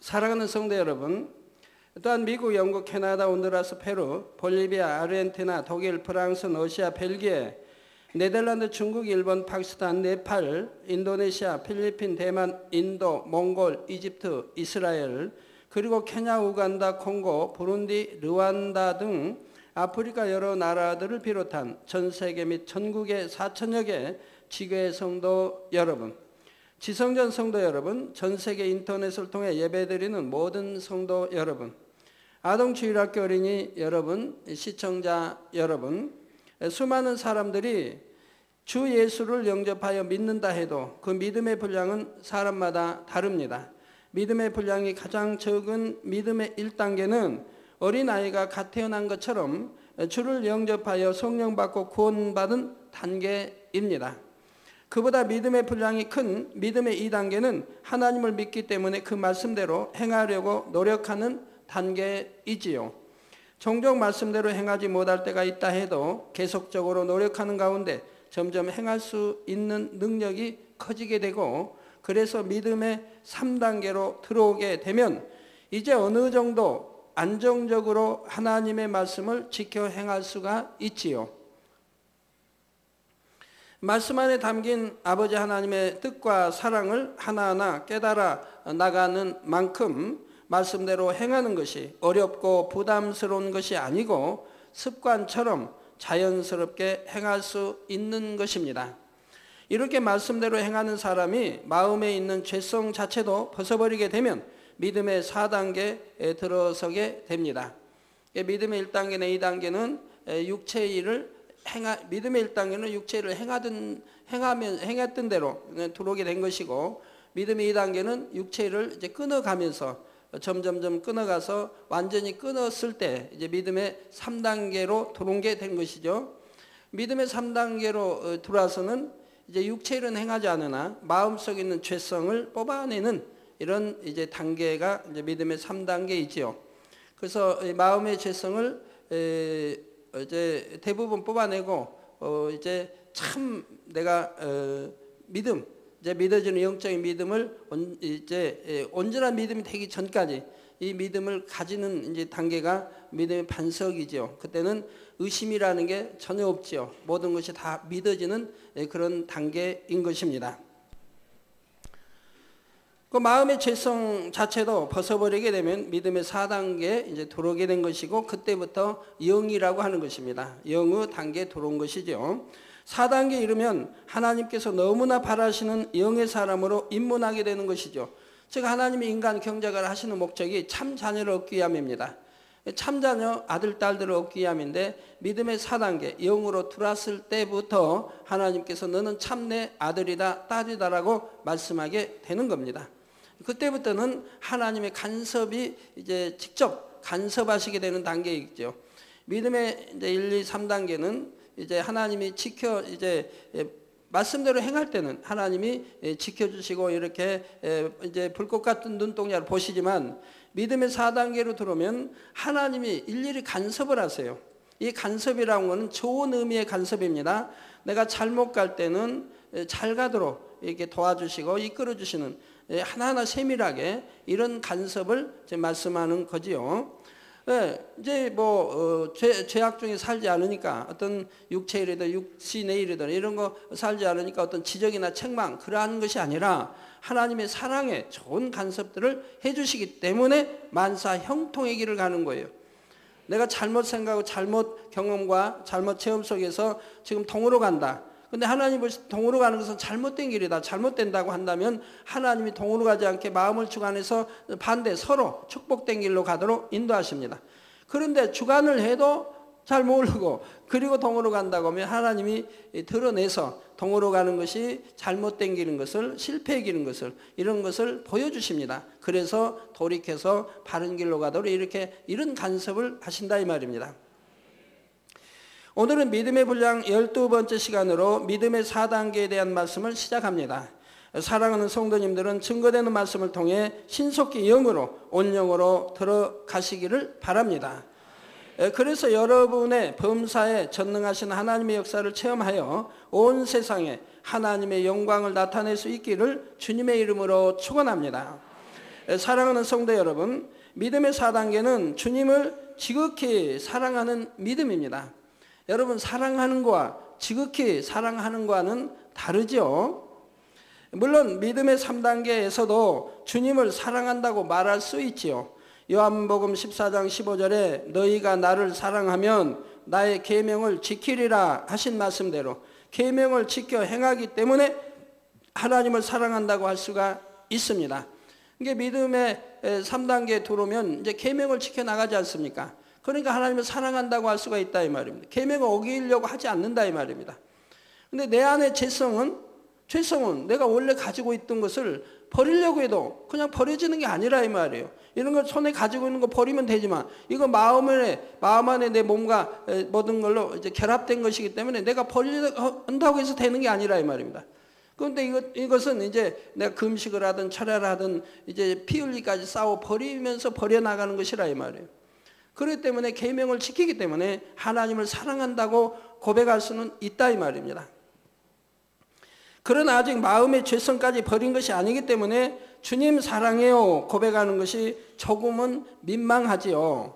사랑하는 성도 여러분, 또한 미국, 영국, 캐나다, 온두라스, 페루, 볼리비아, 아르헨티나, 독일, 프랑스, 러시아, 벨기에, 네덜란드, 중국, 일본, 파키스탄, 네팔, 인도네시아, 필리핀, 대만, 인도, 몽골, 이집트, 이스라엘, 그리고 케냐, 우간다, 콩고, 부룬디, 르완다 등 아프리카 여러 나라들을 비롯한 전 세계 및 전국의 4천여 개 지교회 성도 여러분, 지성전 성도 여러분, 전 세계 인터넷을 통해 예배드리는 모든 성도 여러분, 아동주일학교 어린이 여러분, 시청자 여러분, 수많은 사람들이 주 예수를 영접하여 믿는다 해도 그 믿음의 분량은 사람마다 다릅니다. 믿음의 분량이 가장 적은 믿음의 1단계는 어린아이가 갓 태어난 것처럼 주를 영접하여 성령 받고 구원받은 단계입니다. 그보다 믿음의 분량이 큰 믿음의 2단계는 하나님을 믿기 때문에 그 말씀대로 행하려고 노력하는 단계이지요. 종종 말씀대로 행하지 못할 때가 있다 해도 계속적으로 노력하는 가운데 점점 행할 수 있는 능력이 커지게 되고, 그래서 믿음의 3단계로 들어오게 되면 이제 어느 정도 안정적으로 하나님의 말씀을 지켜 행할 수가 있지요. 말씀 안에 담긴 아버지 하나님의 뜻과 사랑을 하나하나 깨달아 나가는 만큼 말씀대로 행하는 것이 어렵고 부담스러운 것이 아니고 습관처럼 자연스럽게 행할 수 있는 것입니다. 이렇게 말씀대로 행하는 사람이 마음에 있는 죄성 자체도 벗어버리게 되면 믿음의 4단계에 들어서게 됩니다. 믿음의 1단계나 2단계는 육체의 일을 믿음의 1단계는 육체를 행했던 대로 들어오게 된 것이고, 믿음의 2단계는 육체를 이제 끊어가면서 점점점 끊어가서 완전히 끊었을 때 이제 믿음의 3단계로 들어온 게 된 것이죠. 믿음의 3단계로 들어와서는 이제 육체일은 행하지 않으나 마음속에 있는 죄성을 뽑아내는 이런 이제 단계가 이제 믿음의 3단계이지요. 그래서 마음의 죄성을 이제 대부분 뽑아내고 이제 참 내가 믿음, 이제 믿어지는 영적인 믿음을 이제 온전한 믿음이 되기 전까지 이 믿음을 가지는 이제 단계가 믿음의 반석이죠. 그때는 의심이라는 게 전혀 없지요. 모든 것이 다 믿어지는 그런 단계인 것입니다. 그 마음의 죄성 자체도 벗어버리게 되면 믿음의 4단계에 이제 들어오게 된 것이고, 그때부터 영이라고 하는 것입니다. 영의 단계에 들어온 것이죠. 4단계에 이르면 하나님께서 너무나 바라시는 영의 사람으로 입문하게 되는 것이죠. 즉 하나님이 인간 경작을 하시는 목적이 참 자녀를 얻기 위함입니다. 참 자녀 아들 딸들을 얻기 위함인데, 믿음의 4단계 영으로 들어왔을 때부터 하나님께서 너는 참 내 아들이다 딸이다라고 말씀하게 되는 겁니다. 그때부터는 하나님의 간섭이 이제 직접 간섭하시게 되는 단계이죠. 믿음의 이제 1, 2, 3단계는 이제 하나님이 지켜 이제 말씀대로 행할 때는 하나님이 지켜주시고 이렇게 이제 불꽃 같은 눈동자를 보시지만, 믿음의 4단계로 들어오면 하나님이 일일이 간섭을 하세요. 이 간섭이라는 것은 좋은 의미의 간섭입니다. 내가 잘못 갈 때는 잘 가도록 이렇게 도와주시고 이끌어주시는 하나하나 세밀하게 이런 간섭을 말씀하는 거지요. 이제 죄악 중에 살지 않으니까 어떤 육체의 일이든 육신의 일이든 이런 거 살지 않으니까 어떤 지적이나 책망 그러한 것이 아니라 하나님의 사랑에 좋은 간섭들을 해주시기 때문에 만사 형통의 길을 가는 거예요. 내가 잘못 생각하고 잘못 경험과 잘못 체험 속에서 지금 동으로 간다. 근데 하나님이 동으로 가는 것은 잘못된 길이다. 잘못된다고 한다면 하나님이 동으로 가지 않게 마음을 주관해서 반대 서로 축복된 길로 가도록 인도하십니다. 그런데 주관을 해도 잘 모르고 그리고 동으로 간다고 하면 하나님이 드러내서 동으로 가는 것이 잘못된 길인 것을, 실패의 길인 것을, 이런 것을 보여주십니다. 그래서 돌이켜서 바른 길로 가도록 이렇게 이런 간섭을 하신다 이 말입니다. 오늘은 믿음의 분량 12번째 시간으로 믿음의 4단계에 대한 말씀을 시작합니다. 사랑하는 성도님들은 증거되는 말씀을 통해 신속히 영으로 온영으로 들어가시기를 바랍니다. 그래서 여러분의 범사에 전능하신 하나님의 역사를 체험하여 온 세상에 하나님의 영광을 나타낼 수 있기를 주님의 이름으로 축원합니다. 사랑하는 성도 여러분, 믿음의 4단계는 주님을 지극히 사랑하는 믿음입니다. 여러분, 사랑하는 거와 지극히 사랑하는 거와는 다르죠. 물론 믿음의 3단계에서도 주님을 사랑한다고 말할 수 있지요. 요한복음 14장 15절에 너희가 나를 사랑하면 나의 계명을 지키리라 하신 말씀대로 계명을 지켜 행하기 때문에 하나님을 사랑한다고 할 수가 있습니다. 이게 믿음의 3단계에 들어오면 이제 계명을 지켜 나가지 않습니까? 그러니까 하나님을 사랑한다고 할 수가 있다 이 말입니다. 계명을 어기려고 하지 않는다 이 말입니다. 근데 내 안의 죄성은 내가 원래 가지고 있던 것을 버리려고 해도 그냥 버려지는 게 아니라 이 말이에요. 이런 걸 손에 가지고 있는 거 버리면 되지만 이거 마음 안에 내 몸과 모든 걸로 이제 결합된 것이기 때문에 내가 버린다고 해서 되는 게 아니라 이 말입니다. 그런데 이것은 이제 내가 금식을 하든 철야를 하든 이제 피 흘리기까지 싸워 버리면서 버려나가는 것이라 이 말이에요. 그렇기 때문에 계명을 지키기 때문에 하나님을 사랑한다고 고백할 수는 있다 이 말입니다. 그러나 아직 마음의 죄성까지 버린 것이 아니기 때문에 주님 사랑해요 고백하는 것이 조금은 민망하지요.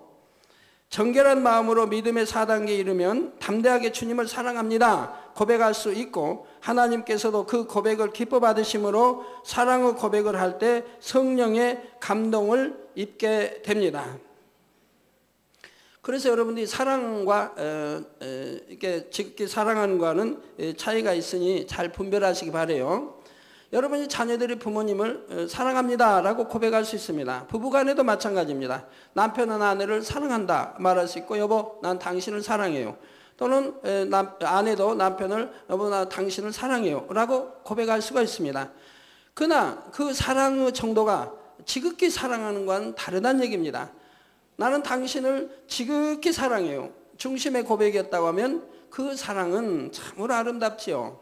정결한 마음으로 믿음의 4단계에 이르면 담대하게 주님을 사랑합니다 고백할 수 있고 하나님께서도 그 고백을 기뻐 받으심으로 사랑의 고백을 할 때 성령의 감동을 입게 됩니다. 그래서 여러분들이 사랑과 이렇게 지극히 사랑하는 거는 차이가 있으니 잘 분별하시기 바라요. 여러분이 자녀들이 부모님을 사랑합니다 라고 고백할 수 있습니다. 부부간에도 마찬가지입니다. 남편은 아내를 사랑한다 말할 수 있고 여보 난 당신을 사랑해요. 또는 아내도 남편을 여보 나 당신을 사랑해요 라고 고백할 수가 있습니다. 그러나 그 사랑의 정도가 지극히 사랑하는 것과는 다르다는 얘기입니다. 나는 당신을 지극히 사랑해요. 중심의 고백이었다고 하면 그 사랑은 참으로 아름답지요.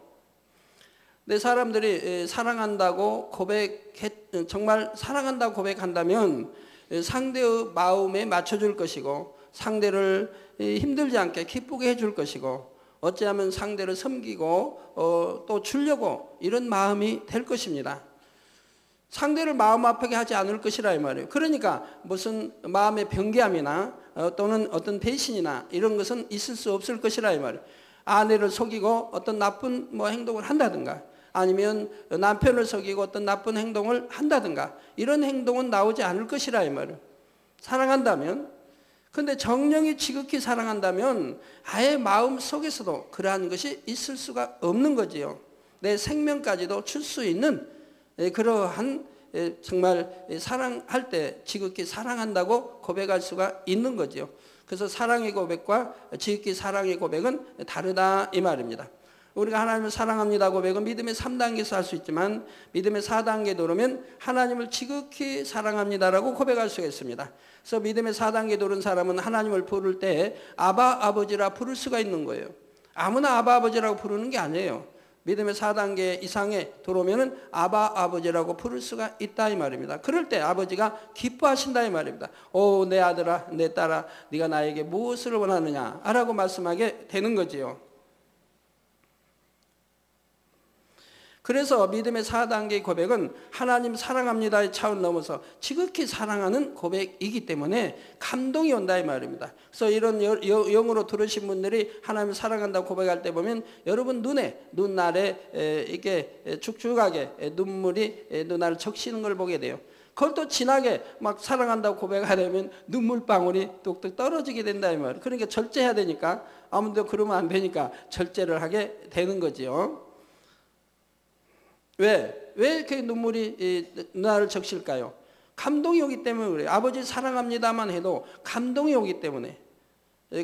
내 사람들이 사랑한다고 정말 사랑한다고 고백한다면 상대의 마음에 맞춰줄 것이고 상대를 힘들지 않게 기쁘게 해줄 것이고 어찌하면 상대를 섬기고 또 주려고 이런 마음이 될 것입니다. 상대를 마음 아프게 하지 않을 것이라 이 말이에요. 그러니까 무슨 마음의 변개함이나 또는 어떤 배신이나 이런 것은 있을 수 없을 것이라 이 말이에요. 아내를 속이고 어떤 나쁜 행동을 한다든가 아니면 남편을 속이고 어떤 나쁜 행동을 한다든가 이런 행동은 나오지 않을 것이라 이 말이에요. 사랑한다면. 근데 정령이 지극히 사랑한다면 아예 마음 속에서도 그러한 것이 있을 수가 없는 거지요. 내 생명까지도 줄 수 있는 그러한 정말 사랑할 때 지극히 사랑한다고 고백할 수가 있는 거죠. 그래서 사랑의 고백과 지극히 사랑의 고백은 다르다 이 말입니다. 우리가 하나님을 사랑합니다 고백은 믿음의 3단계에서 할 수 있지만 믿음의 4단계에 오르면 하나님을 지극히 사랑합니다라고 고백할 수가 있습니다. 그래서 믿음의 4단계에 오른 사람은 하나님을 부를 때 아바 아버지라 부를 수가 있는 거예요. 아무나 아바 아버지라고 부르는 게 아니에요. 믿음의 4단계 이상에 들어오면은 아바 아버지라고 부를 수가 있다 이 말입니다. 그럴 때 아버지가 기뻐하신다 이 말입니다. 오 내 아들아 내 딸아 네가 나에게 무엇을 원하느냐 라고 말씀하게 되는 거지요. 그래서 믿음의 4단계의 고백은 하나님 사랑합니다의 차원 넘어서 지극히 사랑하는 고백이기 때문에 감동이 온다 이 말입니다. 그래서 이런 영으로 들으신 분들이 하나님을 사랑한다고 고백할 때 보면 여러분 눈알에 이렇게 축축하게 눈물이 눈알을 적시는 걸 보게 돼요. 그걸 또 진하게 막 사랑한다고 고백하려면 눈물방울이 뚝뚝 떨어지게 된다 이 말이에요. 그러니까 절제해야 되니까 아무도 그러면 안 되니까 절제를 하게 되는 거지요. 왜 이렇게 눈물이 눈알을 적실까요? 감동이 오기 때문에 그래요. 아버지 사랑합니다만 해도 감동이 오기 때문에.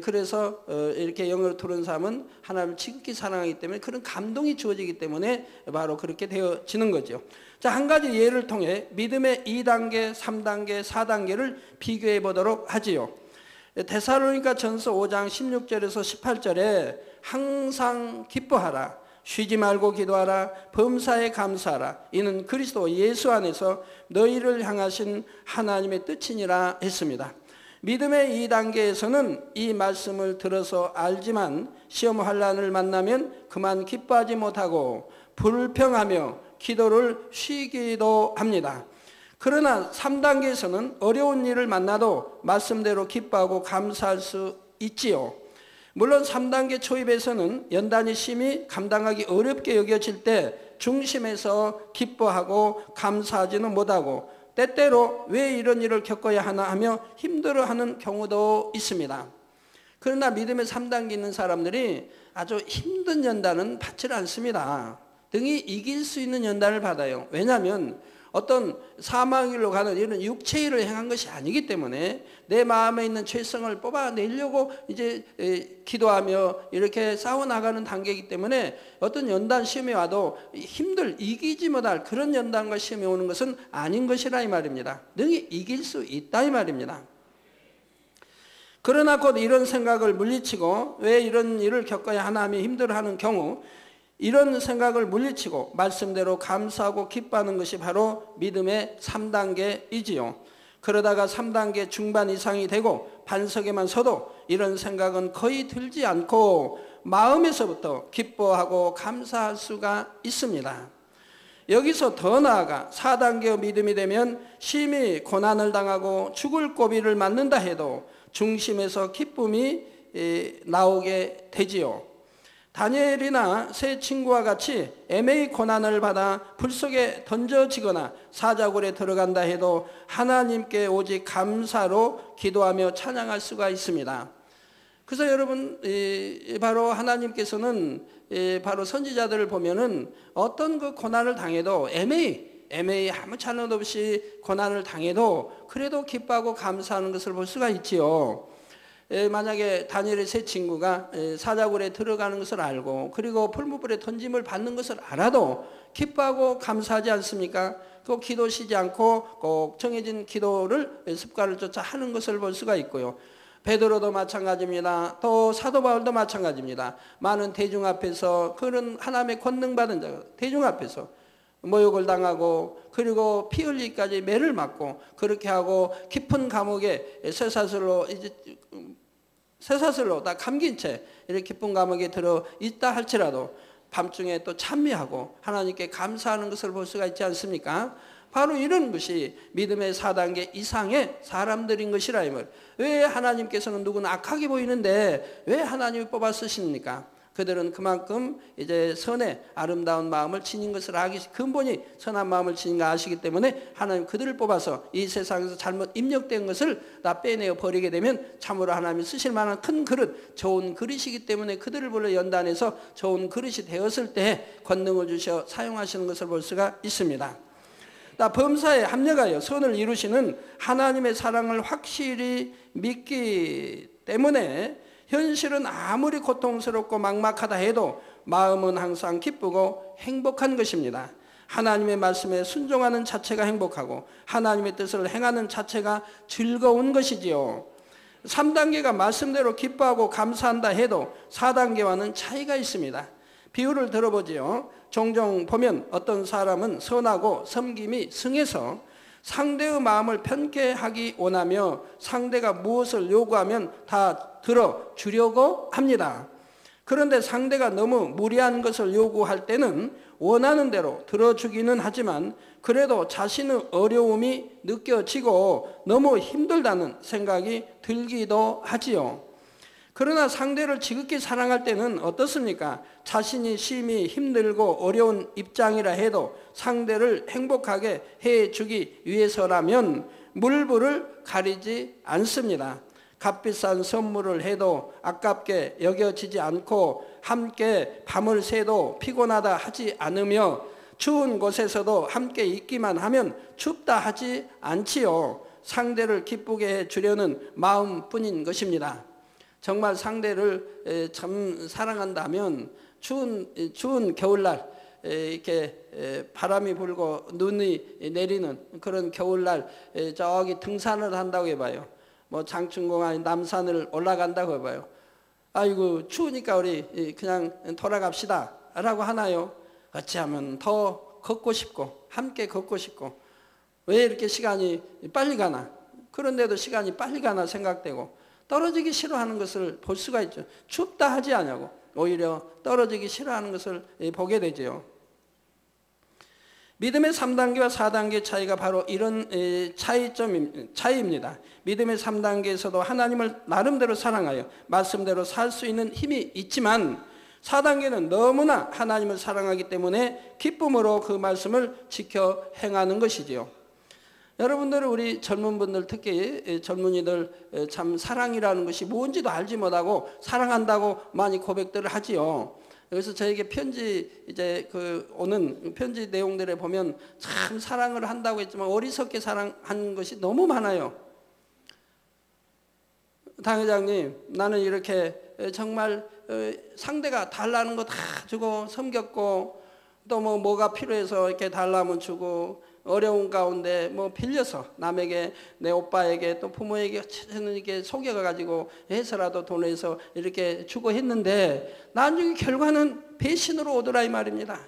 그래서 이렇게 영으로 들은 사람은 하나님을 지극히 사랑하기 때문에 그런 감동이 주어지기 때문에 바로 그렇게 되어지는 거죠. 자, 한 가지 예를 통해 믿음의 2단계, 3단계, 4단계를 비교해 보도록 하지요. 데살로니가 전서 5장 16절에서 18절에 항상 기뻐하라. 쉬지 말고 기도하라. 범사에 감사하라. 이는 그리스도 예수 안에서 너희를 향하신 하나님의 뜻이니라 했습니다. 믿음의 2단계에서는 이 말씀을 들어서 알지만 시험 환난을 만나면 그만 기뻐하지 못하고 불평하며 기도를 쉬기도 합니다. 그러나 3단계에서는 어려운 일을 만나도 말씀대로 기뻐하고 감사할 수 있지요. 물론 3단계 초입에서는 연단이 심히 감당하기 어렵게 여겨질 때 중심에서 기뻐하고 감사하지는 못하고 때때로 왜 이런 일을 겪어야 하나 하며 힘들어하는 경우도 있습니다. 그러나 믿음의 3단계 있는 사람들이 아주 힘든 연단은 받지 않습니다. 등이 이길 수 있는 연단을 받아요. 왜냐하면 어떤 사망의 길로 가는 이런 육체의 일을 행한 것이 아니기 때문에 내 마음에 있는 죄성을 뽑아내려고 이제 기도하며 이렇게 싸워나가는 단계이기 때문에 어떤 연단 시험이 와도 이기지 못할 그런 연단과 시험이 오는 것은 아닌 것이라 이 말입니다. 능히 이길 수 있다 이 말입니다. 그러나 곧 이런 생각을 물리치고 왜 이런 일을 겪어야 하나 하며 힘들어하는 경우 이런 생각을 물리치고 말씀대로 감사하고 기뻐하는 것이 바로 믿음의 3단계이지요. 그러다가 3단계 중반 이상이 되고 반석에만 서도 이런 생각은 거의 들지 않고 마음에서부터 기뻐하고 감사할 수가 있습니다. 여기서 더 나아가 4단계의 믿음이 되면 심히 고난을 당하고 죽을 고비를 맞는다 해도 중심에서 기쁨이 나오게 되지요. 다니엘이나 세 친구와 같이 애매히 고난을 받아 불 속에 던져지거나 사자굴에 들어간다 해도 하나님께 오직 감사로 기도하며 찬양할 수가 있습니다. 그래서 여러분 바로 하나님께서는 바로 선지자들을 보면은 어떤 그 고난을 당해도 애매히 아무 잘못 없이 고난을 당해도 그래도 기뻐하고 감사하는 것을 볼 수가 있지요. 만약에 다니엘의 세 친구가 사자굴에 들어가는 것을 알고 그리고 풀무불에 던짐을 받는 것을 알아도 기뻐하고 감사하지 않습니까? 그 기도 쉬지 않고 꼭 정해진 기도를 습관을 쫓아 하는 것을 볼 수가 있고요. 베드로도 마찬가지입니다. 또 사도 바울도 마찬가지입니다. 많은 대중 앞에서 그런 하나님의 권능받은 자 대중 앞에서 모욕을 당하고 그리고 피 흘리기까지 매를 맞고 그렇게 하고 깊은 감옥에 쇠사슬로 다 감긴 채 이렇게 깊은 감옥에 들어 있다 할지라도 밤중에 또 찬미하고 하나님께 감사하는 것을 볼 수가 있지 않습니까? 바로 이런 것이 믿음의 4단계 이상의 사람들인 것이라 이 말. 왜 하나님께서는 누구는 악하게 보이는데 왜 하나님이 뽑아 쓰십니까? 그들은 그만큼 이제 선의 아름다운 마음을 지닌 것을 근본이 선한 마음을 지닌 거 아시기 때문에 하나님 그들을 뽑아서 이 세상에서 잘못 입력된 것을 다 빼내어 버리게 되면 참으로 하나님이 쓰실 만한 큰 그릇, 좋은 그릇이기 때문에 그들을 불러 연단해서 좋은 그릇이 되었을 때 권능을 주셔 사용하시는 것을 볼 수가 있습니다. 범사에 합력하여 선을 이루시는 하나님의 사랑을 확실히 믿기 때문에 현실은 아무리 고통스럽고 막막하다 해도 마음은 항상 기쁘고 행복한 것입니다. 하나님의 말씀에 순종하는 자체가 행복하고 하나님의 뜻을 행하는 자체가 즐거운 것이지요. 3단계가 말씀대로 기뻐하고 감사한다 해도 4단계와는 차이가 있습니다. 비유를 들어보지요. 종종 보면 어떤 사람은 선하고 섬김이 승해서 상대의 마음을 편케 하기 원하며 상대가 무엇을 요구하면 다 들어주려고 합니다. 그런데 상대가 너무 무리한 것을 요구할 때는 원하는 대로 들어주기는 하지만 그래도 자신의 어려움이 느껴지고 너무 힘들다는 생각이 들기도 하지요. 그러나 상대를 지극히 사랑할 때는 어떻습니까? 자신이 심히 힘들고 어려운 입장이라 해도 상대를 행복하게 해주기 위해서라면 물불을 가리지 않습니다. 값비싼 선물을 해도 아깝게 여겨지지 않고 함께 밤을 새도 피곤하다 하지 않으며 추운 곳에서도 함께 있기만 하면 춥다 하지 않지요. 상대를 기쁘게 해주려는 마음뿐인 것입니다. 정말 상대를 참 사랑한다면 추운 겨울날 이렇게 바람이 불고 눈이 내리는 그런 겨울날 저기 등산을 한다고 해봐요. 뭐 장충공원 남산을 올라간다고 해봐요. 아이고 추우니까 우리 그냥 돌아갑시다 라고 하나요? 어찌하면 더 걷고 싶고 함께 걷고 싶고 왜 이렇게 시간이 빨리 가나? 그런데도 시간이 빨리 가나 생각되고 떨어지기 싫어하는 것을 볼 수가 있죠. 춥다 하지 않냐고 오히려 떨어지기 싫어하는 것을 보게 되죠. 믿음의 3단계와 4단계 차이가 바로 이런 차이입니다. 믿음의 3단계에서도 하나님을 나름대로 사랑하여 말씀대로 살 수 있는 힘이 있지만 4단계는 너무나 하나님을 사랑하기 때문에 기쁨으로 그 말씀을 지켜 행하는 것이지요. 여러분들은 우리 젊은 분들, 특히 젊은이들 참 사랑이라는 것이 뭔지도 알지 못하고 사랑한다고 많이 고백들을 하지요. 그래서 저에게 편지 오는 편지 내용들에 보면 참 사랑을 한다고 했지만 어리석게 사랑한 것이 너무 많아요. 당 회장님, 나는 이렇게 정말 상대가 달라는 거 다 주고 섬겼고 또 뭐가 필요해서 이렇게 달라면 주고 어려운 가운데 빌려서 남에게 내 오빠에게 또 부모에게 이렇게 속여가지고 해서라도 돈에서 이렇게 주고 했는데 나중에 결과는 배신으로 오더라 이 말입니다.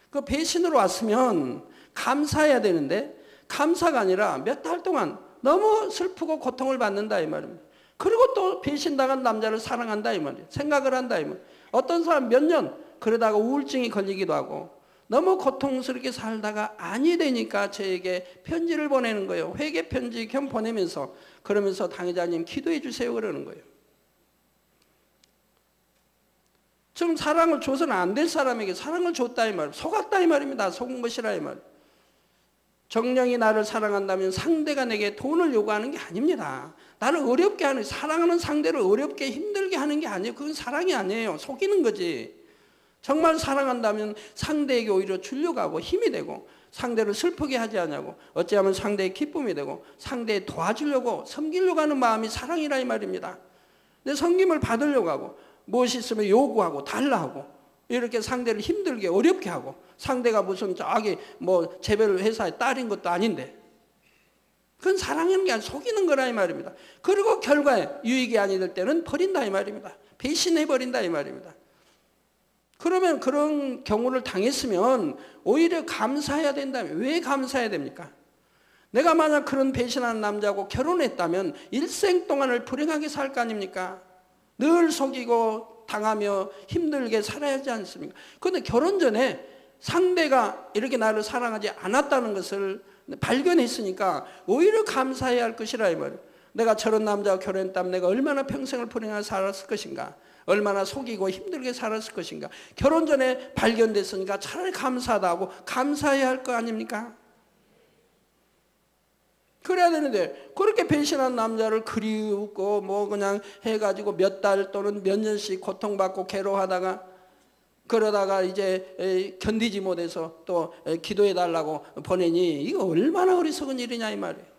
그 배신으로 왔으면 감사해야 되는데 감사가 아니라 몇 달 동안 너무 슬프고 고통을 받는다 이 말입니다. 그리고 또 배신당한 남자를 사랑한다 이 말이에요. 생각을 한다 이 말이에요. 어떤 사람 몇 년 그러다가 우울증이 걸리기도 하고 너무 고통스럽게 살다가 아니 되니까 저에게 편지를 보내는 거예요. 회개 편지 겸 보내면서 그러면서 당 회장님 기도해 주세요 그러는 거예요. 지금 사랑을 줘서는 안 될 사람에게 사랑을 줬다 이 말이에요. 속았다 이 말입니다. 속은 것이라 이 말이에요. 정령이 나를 사랑한다면 상대가 내게 돈을 요구하는 게 아닙니다. 나를 어렵게 하는, 사랑하는 상대를 어렵게 힘들게 하는 게 아니에요. 그건 사랑이 아니에요. 속이는 거지. 정말 사랑한다면 상대에게 오히려 주려고 하고 힘이 되고 상대를 슬프게 하지 않냐고 어찌하면 상대의 기쁨이 되고 상대에 도와주려고 섬기려고 하는 마음이 사랑이라 이 말입니다. 내 섬김을 받으려고 하고 무엇이 있으면 요구하고 달라하고 이렇게 상대를 힘들게 어렵게 하고 상대가 무슨 저기 재벌 회사의 딸인 것도 아닌데 그건 사랑하는 게 아니라 속이는 거라 이 말입니다. 그리고 결과에 유익이 아니 될 때는 버린다 이 말입니다. 배신해버린다 이 말입니다. 그러면 그런 경우를 당했으면 오히려 감사해야 된다면 왜 감사해야 됩니까? 내가 만약 그런 배신하는 남자하고 결혼했다면 일생 동안을 불행하게 살 거 아닙니까? 늘 속이고 당하며 힘들게 살아야 하지 않습니까? 그런데 결혼 전에 상대가 이렇게 나를 사랑하지 않았다는 것을 발견했으니까 오히려 감사해야 할 것이라 이 말이에요. 내가 저런 남자와 결혼했다면 내가 얼마나 평생을 불행하게 살았을 것인가? 얼마나 속이고 힘들게 살았을 것인가. 결혼 전에 발견됐으니까 차라리 감사하다 하고 감사해야 할 거 아닙니까? 그래야 되는데 그렇게 배신한 남자를 그리우고 그냥 해가지고 몇 달 또는 몇 년씩 고통받고 괴로워하다가 그러다가 이제 견디지 못해서 또 기도해달라고 보내니 이거 얼마나 어리석은 일이냐 이 말이에요.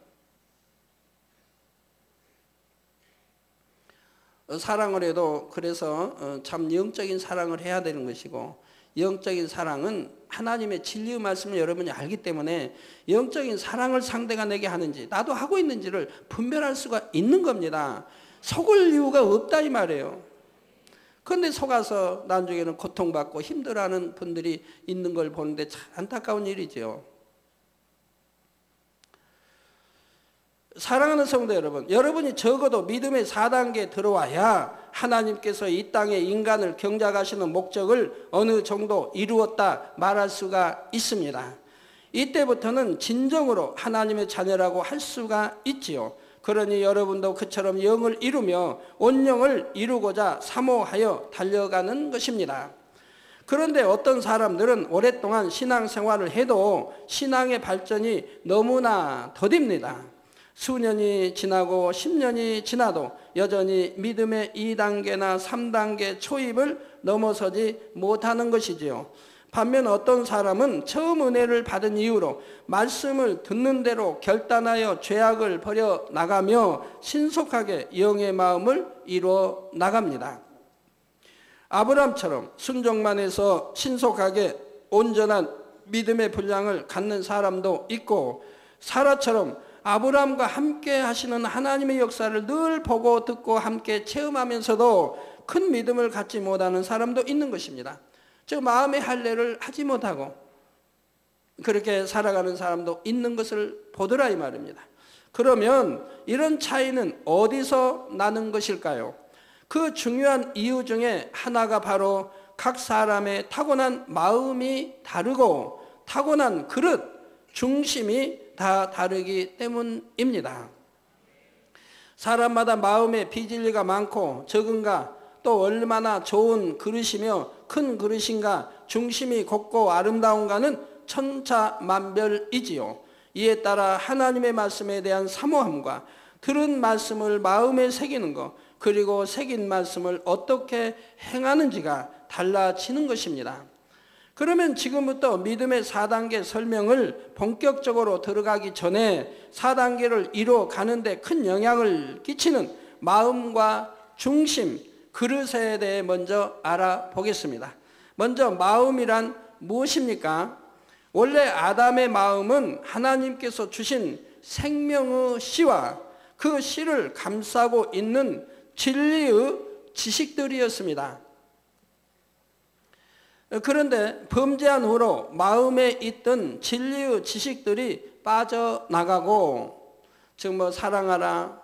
사랑을 해도 그래서 참 영적인 사랑을 해야 되는 것이고 영적인 사랑은 하나님의 진리의 말씀을 여러분이 알기 때문에 영적인 사랑을 상대가 내게 하는지 나도 하고 있는지를 분별할 수가 있는 겁니다. 속을 이유가 없다 이 말이에요. 그런데 속아서 나중에는 고통받고 힘들어하는 분들이 있는 걸 보는데 참 안타까운 일이죠. 사랑하는 성도 여러분, 여러분이 적어도 믿음의 4단계에 들어와야 하나님께서 이 땅에 인간을 경작하시는 목적을 어느 정도 이루었다 말할 수가 있습니다. 이때부터는 진정으로 하나님의 자녀라고 할 수가 있지요. 그러니 여러분도 그처럼 영을 이루며 온영을 이루고자 사모하여 달려가는 것입니다. 그런데 어떤 사람들은 오랫동안 신앙생활을 해도 신앙의 발전이 너무나 더딥니다. 수년이 지나고 10년이 지나도 여전히 믿음의 2단계나 3단계 초입을 넘어서지 못하는 것이지요. 반면 어떤 사람은 처음 은혜를 받은 이후로 말씀을 듣는 대로 결단하여 죄악을 버려 나가며 신속하게 영의 마음을 이루어 나갑니다. 아브람처럼 순종만 해서 신속하게 온전한 믿음의 분량을 갖는 사람도 있고 사라처럼 아브라함과 함께 하시는 하나님의 역사를 늘 보고 듣고 함께 체험하면서도 큰 믿음을 갖지 못하는 사람도 있는 것입니다. 즉 마음의 할례를 하지 못하고 그렇게 살아가는 사람도 있는 것을 보더라 이 말입니다. 그러면 이런 차이는 어디서 나는 것일까요? 그 중요한 이유 중에 하나가 바로 각 사람의 타고난 마음이 다르고 타고난 그릇, 중심이 다 다르기 때문입니다. 사람마다 마음에 비진리가 많고 적은가, 또 얼마나 좋은 그릇이며 큰 그릇인가, 중심이 곱고 아름다운가는 천차만별이지요. 이에 따라 하나님의 말씀에 대한 사모함과 들은 말씀을 마음에 새기는 것, 그리고 새긴 말씀을 어떻게 행하는지가 달라지는 것입니다. 그러면 지금부터 믿음의 4단계 설명을 본격적으로 들어가기 전에 4단계를 이뤄 가는데 큰 영향을 끼치는 마음과 중심, 그릇에 대해 먼저 알아보겠습니다. 먼저 마음이란 무엇입니까? 원래 아담의 마음은 하나님께서 주신 생명의 씨와 그 씨를 감싸고 있는 진리의 지식들이었습니다. 그런데 범죄한 후로 마음에 있던 진리의 지식들이 빠져나가고, 즉 뭐 사랑하라,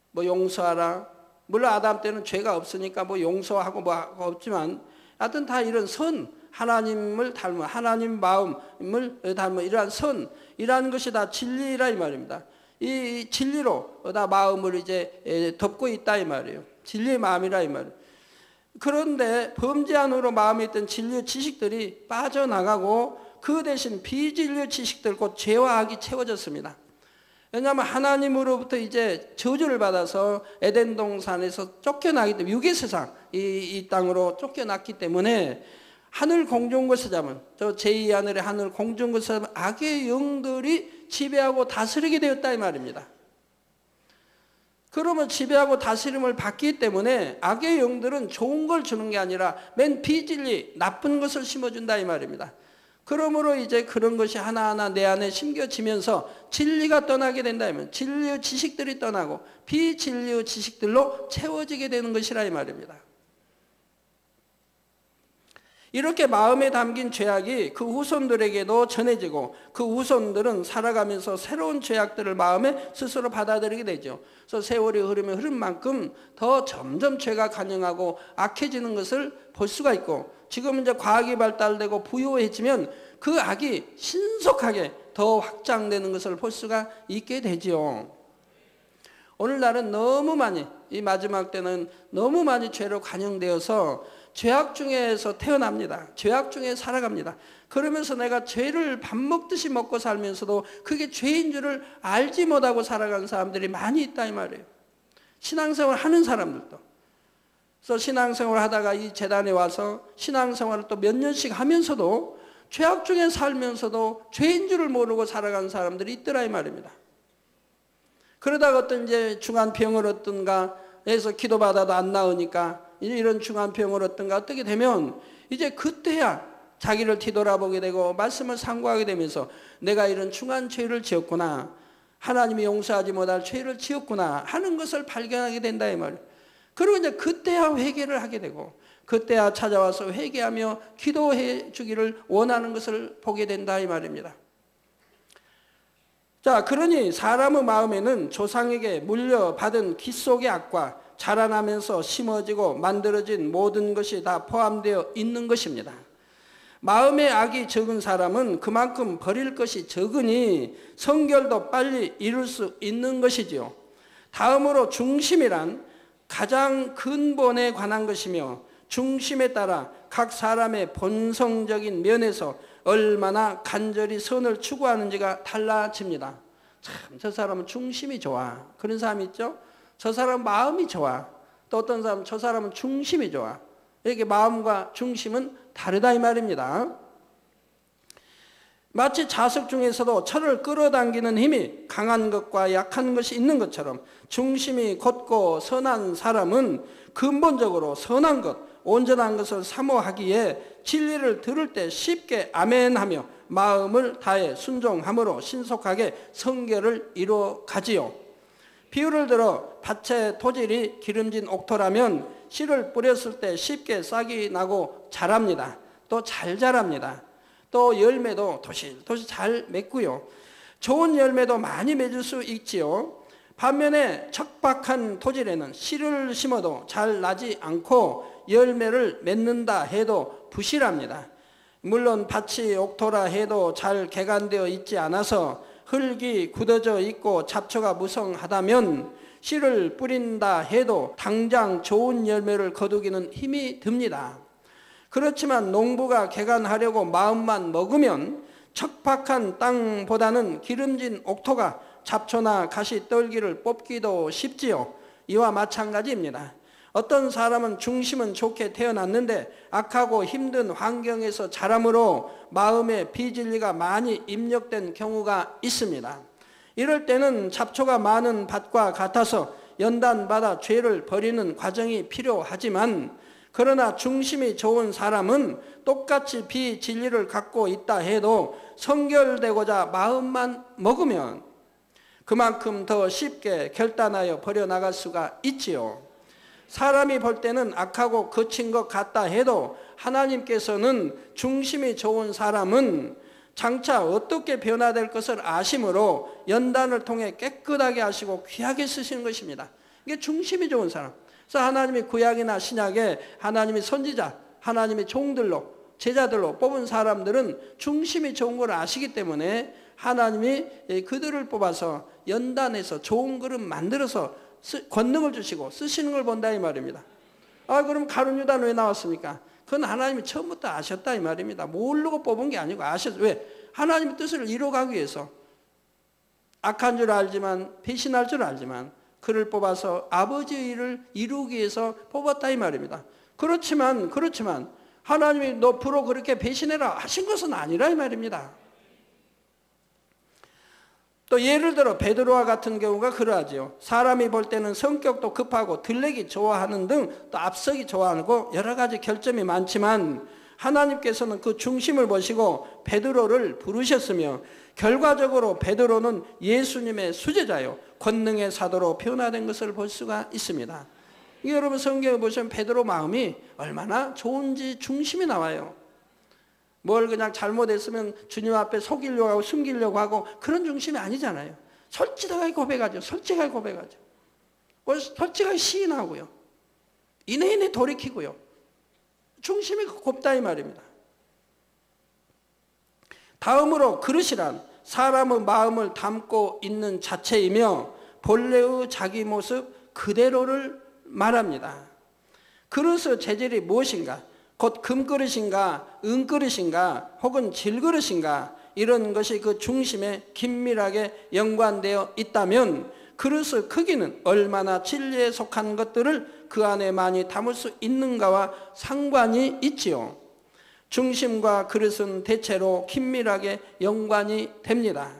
뭐 용서하라, 물론 아담 때는 죄가 없으니까 뭐 용서하고 뭐 없지만 하여튼 다 이런 선, 하나님을 닮은, 하나님 마음을 닮은 이러한 선이라는 것이 다 진리라 이 말입니다. 이 진리로 다 마음을 이제 덮고 있다 이 말이에요. 진리의 마음이라 이 말이에요. 그런데 범죄한 후로 마음에 있던 진리의 지식들이 빠져나가고 그 대신 비진리의 지식들, 곧 죄와 악이 채워졌습니다. 왜냐하면 하나님으로부터 이제 저주를 받아서 에덴 동산에서 쫓겨나기 때문에, 육의 세상, 이 땅으로 쫓겨났기 때문에 하늘 공중것을 잡은, 저 제2하늘의 하늘 공중것을 잡은 악의 영들이 지배하고 다스리게 되었다 이 말입니다. 그러면 지배하고 다스림을 받기 때문에 악의 영들은 좋은 걸 주는 게 아니라 맨 비진리, 나쁜 것을 심어준다 이 말입니다. 그러므로 이제 그런 것이 하나하나 내 안에 심겨지면서 진리가 떠나게 된다면 진리의 지식들이 떠나고 비진리의 지식들로 채워지게 되는 것이라 이 말입니다. 이렇게 마음에 담긴 죄악이 그 후손들에게도 전해지고 그 후손들은 살아가면서 새로운 죄악들을 마음에 스스로 받아들이게 되죠. 그래서 세월이 흐르면 흐른 만큼 더 점점 죄가 간영하고 악해지는 것을 볼 수가 있고, 지금 이제 과학이 발달되고 부유해지면 그 악이 신속하게 더 확장되는 것을 볼 수가 있게 되지요. 오늘날은 너무 많이, 이 마지막 때는 너무 많이 죄로 간영되어서 죄악 중에서 태어납니다. 죄악 중에 살아갑니다. 그러면서 내가 죄를 밥 먹듯이 먹고 살면서도 그게 죄인 줄을 알지 못하고 살아가는 사람들이 많이 있다 이 말이에요. 신앙생활 하는 사람들도. 그래서 신앙생활 하다가 이 재단에 와서 신앙생활을 또 몇 년씩 하면서도 죄악 중에 살면서도 죄인 줄을 모르고 살아가는 사람들이 있더라 이 말입니다. 그러다가 어떤 이제 중환병을 얻든가 해서 기도받아도 안 나으니까 이런 중환병을 얻든가 어떻게 되면 이제 그때야 자기를 뒤돌아보게 되고 말씀을 상고하게 되면서 내가 이런 중한 죄를 지었구나, 하나님이 용서하지 못할 죄를 지었구나 하는 것을 발견하게 된다 이 말이에요. 그리고 이제 그때야 회개를 하게 되고 그때야 찾아와서 회개하며 기도해 주기를 원하는 것을 보게 된다 이 말입니다. 자, 그러니 사람의 마음에는 조상에게 물려받은 기 속의 악과 자라나면서 심어지고 만들어진 모든 것이 다 포함되어 있는 것입니다. 마음의 악이 적은 사람은 그만큼 버릴 것이 적으니 성결도 빨리 이룰 수 있는 것이지요. 다음으로 중심이란 가장 근본에 관한 것이며 중심에 따라 각 사람의 본성적인 면에서 얼마나 간절히 선을 추구하는지가 달라집니다. 참, 저 사람은 중심이 좋아. 그런 사람이 있죠? 저 사람은 마음이 좋아. 또 어떤 사람은 저 사람은 중심이 좋아. 이렇게 마음과 중심은 다르다 이 말입니다. 마치 자석 중에서도 철을 끌어당기는 힘이 강한 것과 약한 것이 있는 것처럼 중심이 곧고 선한 사람은 근본적으로 선한 것, 온전한 것을 사모하기에 진리를 들을 때 쉽게 아멘하며 마음을 다해 순종함으로 신속하게 성결을 이루어 가지요. 비유를 들어 밭의 토질이 기름진 옥토라면 씨를 뿌렸을 때 쉽게 싹이 나고 자랍니다. 또 잘 자랍니다. 또 열매도 도실도실 잘 맺고요. 좋은 열매도 많이 맺을 수 있지요. 반면에 척박한 토질에는 씨를 심어도 잘 나지 않고 열매를 맺는다 해도 부실합니다. 물론 밭이 옥토라 해도 잘 개간되어 있지 않아서 흙이 굳어져 있고 잡초가 무성하다면 씨를 뿌린다 해도 당장 좋은 열매를 거두기는 힘이 듭니다. 그렇지만 농부가 개간하려고 마음만 먹으면 척박한 땅보다는 기름진 옥토가 잡초나 가시떨기를 뽑기도 쉽지요. 이와 마찬가지입니다. 어떤 사람은 중심은 좋게 태어났는데 악하고 힘든 환경에서 자라므로 마음에 비진리가 많이 입력된 경우가 있습니다. 이럴 때는 잡초가 많은 밭과 같아서 연단받아 죄를 버리는 과정이 필요하지만, 그러나 중심이 좋은 사람은 똑같이 비진리를 갖고 있다 해도 성결되고자 마음만 먹으면 그만큼 더 쉽게 결단하여 버려나갈 수가 있지요. 사람이 볼 때는 악하고 거친 것 같다 해도 하나님께서는 중심이 좋은 사람은 장차 어떻게 변화될 것을 아심으로 연단을 통해 깨끗하게 하시고 귀하게 쓰시는 것입니다. 이게 중심이 좋은 사람. 그래서 하나님이 구약이나 신약에 하나님이 선지자, 하나님의 종들로, 제자들로 뽑은 사람들은 중심이 좋은 걸 아시기 때문에 하나님이 그들을 뽑아서 연단해서 좋은 그릇 만들어서 권능을 주시고 쓰시는 걸 본다 이 말입니다. 그럼 가룟 유다는 왜 나왔습니까? 그건 하나님이 처음부터 아셨다 이 말입니다. 모르고 뽑은 게 아니고 아셨어요. 왜? 하나님의 뜻을 이루어가기 위해서. 악한 줄 알지만, 배신할 줄 알지만 그를 뽑아서 아버지의 일을 이루기 위해서 뽑았다 이 말입니다. 그렇지만 하나님이 너 프로 그렇게 배신해라 하신 것은 아니라 이 말입니다. 또 예를 들어 베드로와 같은 경우가 그러하지요. 사람이 볼 때는 성격도 급하고 들레기 좋아하는 등 또 앞서기 좋아하고 여러 가지 결점이 많지만 하나님께서는 그 중심을 보시고 베드로를 부르셨으며 결과적으로 베드로는 예수님의 수제자요 권능의 사도로 변화된 것을 볼 수가 있습니다. 여러분 성경에 보시면 베드로 마음이 얼마나 좋은지 중심이 나와요. 뭘 그냥 잘못했으면 주님 앞에 속이려고 하고 숨기려고 하고 그런 중심이 아니잖아요. 솔직하게 고백하죠. 솔직하게 고백하죠. 솔직하게 시인하고요. 이내인에 돌이키고요. 중심이 곱다 이 말입니다. 다음으로 그릇이란 사람의 마음을 담고 있는 자체이며 본래의 자기 모습 그대로를 말합니다. 그릇의 재질이 무엇인가? 곧 금그릇인가 은그릇인가 혹은 질그릇인가 이런 것이 그 중심에 긴밀하게 연관되어 있다면 그릇의 크기는 얼마나 진리에 속한 것들을 그 안에 많이 담을 수 있는가와 상관이 있지요. 중심과 그릇은 대체로 긴밀하게 연관이 됩니다.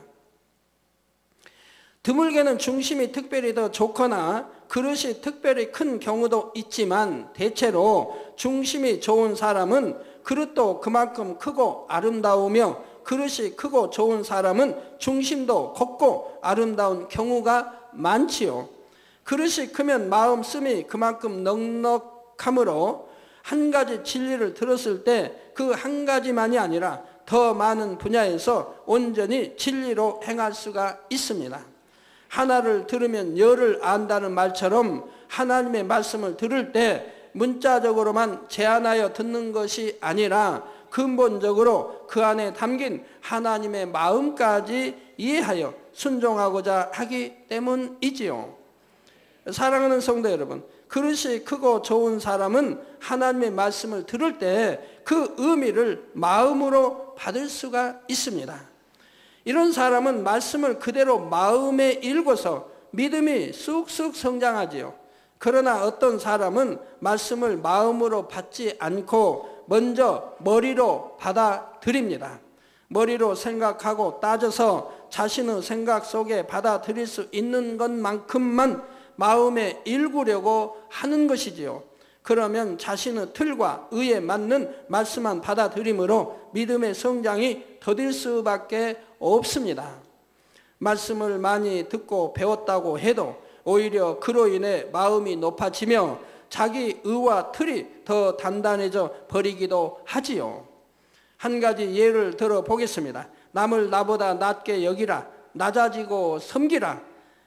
드물게는 중심이 특별히 더 좋거나 그릇이 특별히 큰 경우도 있지만 대체로 중심이 좋은 사람은 그릇도 그만큼 크고 아름다우며 그릇이 크고 좋은 사람은 중심도 곱고 아름다운 경우가 많지요. 그릇이 크면 마음씀이 그만큼 넉넉하므로 한 가지 진리를 들었을 때 그 한 가지만이 아니라 더 많은 분야에서 온전히 진리로 행할 수가 있습니다. 하나를 들으면 열을 안다는 말처럼 하나님의 말씀을 들을 때 문자적으로만 제한하여 듣는 것이 아니라 근본적으로 그 안에 담긴 하나님의 마음까지 이해하여 순종하고자 하기 때문이지요. 사랑하는 성도 여러분, 그릇이 크고 좋은 사람은 하나님의 말씀을 들을 때 그 의미를 마음으로 받을 수가 있습니다. 이런 사람은 말씀을 그대로 마음에 읽어서 믿음이 쑥쑥 성장하지요. 그러나 어떤 사람은 말씀을 마음으로 받지 않고 먼저 머리로 받아들입니다. 머리로 생각하고 따져서 자신의 생각 속에 받아들일 수 있는 것만큼만 마음에 읽으려고 하는 것이지요. 그러면 자신의 틀과 의에 맞는 말씀만 받아들이므로 믿음의 성장이 더딜 수밖에 없습니다. 말씀을 많이 듣고 배웠다고 해도 오히려 그로 인해 마음이 높아지며 자기 의와 틀이 더 단단해져 버리기도 하지요. 한 가지 예를 들어 보겠습니다. 남을 나보다 낮게 여기라, 낮아지고 섬기라.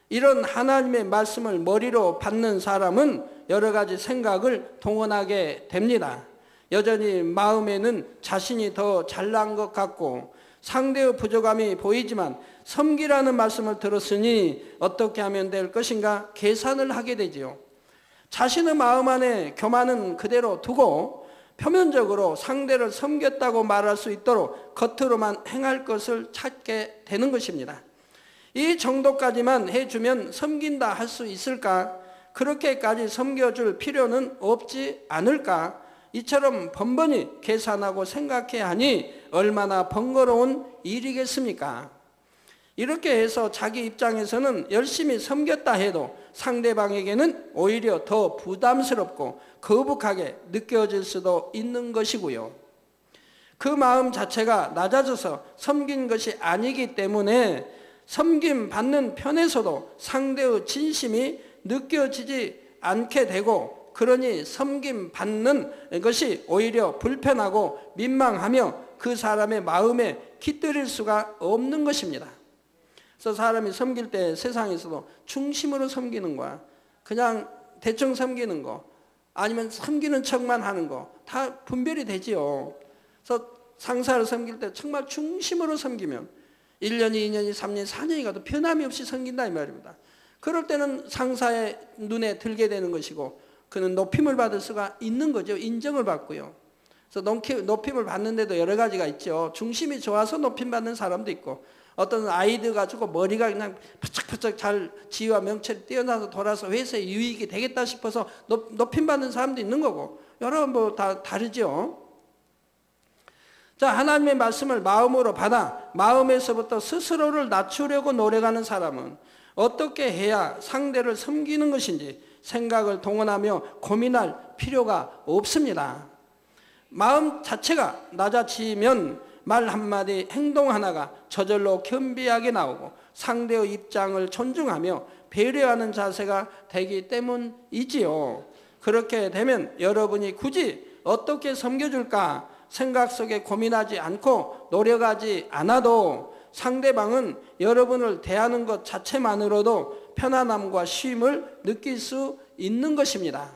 이런 하나님의 말씀을 머리로 받는 사람은 여러 가지 생각을 동원하게 됩니다. 여전히 마음에는 자신이 더 잘난 것 같고 상대의 부족함이 보이지만 섬기라는 말씀을 들었으니 어떻게 하면 될 것인가 계산을 하게 되지요. 자신의 마음 안에 교만은 그대로 두고 표면적으로 상대를 섬겼다고 말할 수 있도록 겉으로만 행할 것을 찾게 되는 것입니다. 이 정도까지만 해주면 섬긴다 할 수 있을까? 그렇게까지 섬겨줄 필요는 없지 않을까? 이처럼 번번이 계산하고 생각해야 하니 얼마나 번거로운 일이겠습니까? 이렇게 해서 자기 입장에서는 열심히 섬겼다 해도 상대방에게는 오히려 더 부담스럽고 거북하게 느껴질 수도 있는 것이고요. 그 마음 자체가 낮아져서 섬긴 것이 아니기 때문에 섬김 받는 편에서도 상대의 진심이 느껴지지 않게 되고, 그러니 섬김 받는 것이 오히려 불편하고 민망하며 그 사람의 마음에 깃들일 수가 없는 것입니다. 그래서 사람이 섬길 때 세상에서도 중심으로 섬기는 거야, 그냥 대충 섬기는 거, 아니면 섬기는 척만 하는 거 다 분별이 되지요. 그래서 상사를 섬길 때 정말 중심으로 섬기면 1년이 2년이 3년이 4년이 가도 변함이 없이 섬긴다 이 말입니다. 그럴 때는 상사의 눈에 들게 되는 것이고 그는 높임을 받을 수가 있는 거죠. 인정을 받고요. 그래서 높임을 받는데도 여러 가지가 있죠. 중심이 좋아서 높임 받는 사람도 있고, 어떤 아이들 가지고 머리가 그냥 바짝바짝 잘 지위와 명철이 뛰어나서 돌아서 회사에 유익이 되겠다 싶어서 높임 받는 사람도 있는 거고, 여러 뭐 다 다르죠. 자, 하나님의 말씀을 마음으로 받아 마음에서부터 스스로를 낮추려고 노력하는 사람은 어떻게 해야 상대를 섬기는 것인지 생각을 동원하며 고민할 필요가 없습니다. 마음 자체가 낮아지면 말 한마디 행동 하나가 저절로 겸비하게 나오고 상대의 입장을 존중하며 배려하는 자세가 되기 때문이지요. 그렇게 되면 여러분이 굳이 어떻게 섬겨줄까 생각 속에 고민하지 않고 노력하지 않아도 상대방은 여러분을 대하는 것 자체만으로도 편안함과 쉼을 느낄 수 있는 것입니다.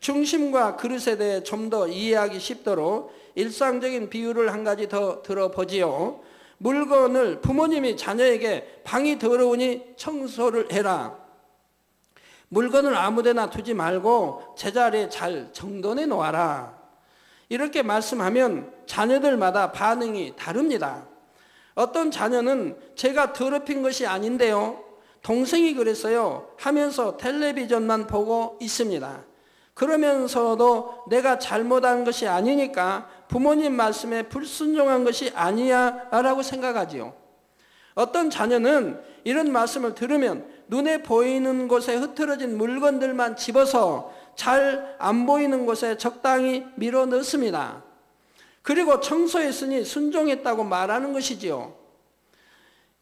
중심과 그릇에 대해 좀 더 이해하기 쉽도록 일상적인 비유를 한 가지 더 들어보지요. 물건을 부모님이 자녀에게 방이 더러우니 청소를 해라, 물건을 아무데나 두지 말고 제자리에 잘 정돈해 놓아라, 이렇게 말씀하면 자녀들마다 반응이 다릅니다. 어떤 자녀는 제가 더럽힌 것이 아닌데요, 동생이 그랬어요 하면서 텔레비전만 보고 있습니다. 그러면서도 내가 잘못한 것이 아니니까 부모님 말씀에 불순종한 것이 아니야 라고 생각하지요. 어떤 자녀는 이런 말씀을 들으면 눈에 보이는 곳에 흐트러진 물건들만 집어서 잘 안 보이는 곳에 적당히 밀어 넣습니다. 그리고 청소했으니 순종했다고 말하는 것이지요.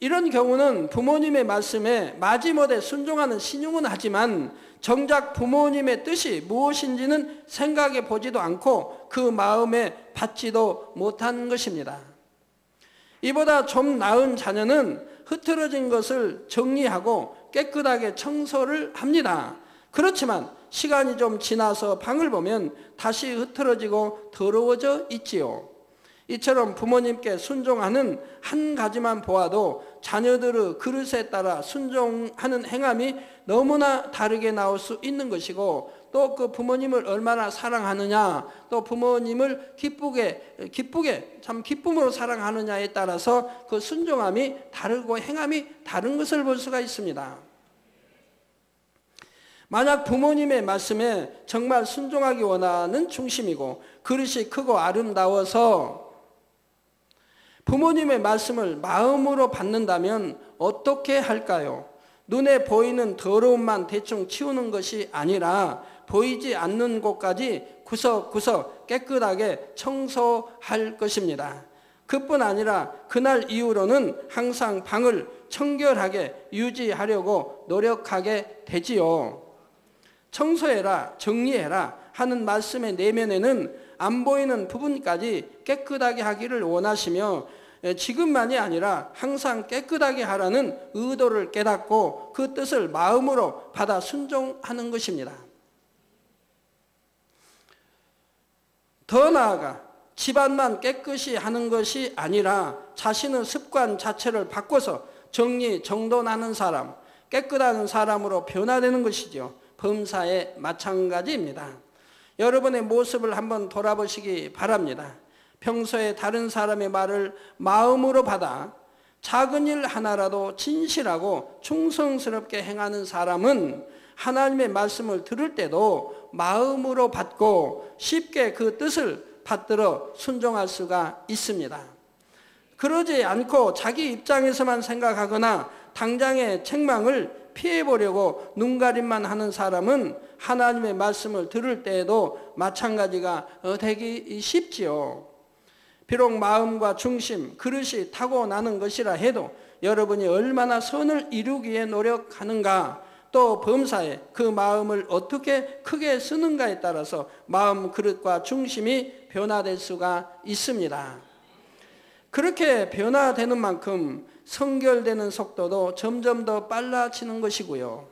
이런 경우는 부모님의 말씀에 마지못해 순종하는 신용은 하지만 정작 부모님의 뜻이 무엇인지는 생각해 보지도 않고 그 마음에 받지도 못한 것입니다. 이보다 좀 나은 자녀는 흐트러진 것을 정리하고 깨끗하게 청소를 합니다. 그렇지만 시간이 좀 지나서 방을 보면 다시 흐트러지고 더러워져 있지요. 이처럼 부모님께 순종하는 한 가지만 보아도 자녀들의 그릇에 따라 순종하는 행함이 너무나 다르게 나올 수 있는 것이고, 또 그 부모님을 얼마나 사랑하느냐, 또 부모님을 기쁘게 참 기쁨으로 사랑하느냐에 따라서 그 순종함이 다르고 행함이 다른 것을 볼 수가 있습니다. 만약 부모님의 말씀에 정말 순종하기 원하는 중심이고 그릇이 크고 아름다워서 부모님의 말씀을 마음으로 받는다면 어떻게 할까요? 눈에 보이는 더러움만 대충 치우는 것이 아니라 보이지 않는 곳까지 구석구석 깨끗하게 청소할 것입니다. 그뿐 아니라 그날 이후로는 항상 방을 청결하게 유지하려고 노력하게 되지요. 청소해라, 정리해라 하는 말씀의 내면에는 안 보이는 부분까지 깨끗하게 하기를 원하시며 지금만이 아니라 항상 깨끗하게 하라는 의도를 깨닫고 그 뜻을 마음으로 받아 순종하는 것입니다. 더 나아가 집안만 깨끗이 하는 것이 아니라 자신의 습관 자체를 바꿔서 정리정돈하는 사람, 깨끗한 사람으로 변화되는 것이죠. 범사에 마찬가지입니다. 여러분의 모습을 한번 돌아보시기 바랍니다. 평소에 다른 사람의 말을 마음으로 받아 작은 일 하나라도 진실하고 충성스럽게 행하는 사람은 하나님의 말씀을 들을 때도 마음으로 받고 쉽게 그 뜻을 받들어 순종할 수가 있습니다. 그러지 않고 자기 입장에서만 생각하거나 당장의 책망을 피해보려고 눈가림만 하는 사람은 하나님의 말씀을 들을 때에도 마찬가지가 되기 쉽지요. 비록 마음과 중심, 그릇이 타고나는 것이라 해도 여러분이 얼마나 선을 이루기 위해 노력하는가, 또 범사에 그 마음을 어떻게 크게 쓰는가에 따라서 마음 그릇과 중심이 변화될 수가 있습니다. 그렇게 변화되는 만큼 성결되는 속도도 점점 더 빨라지는 것이고요.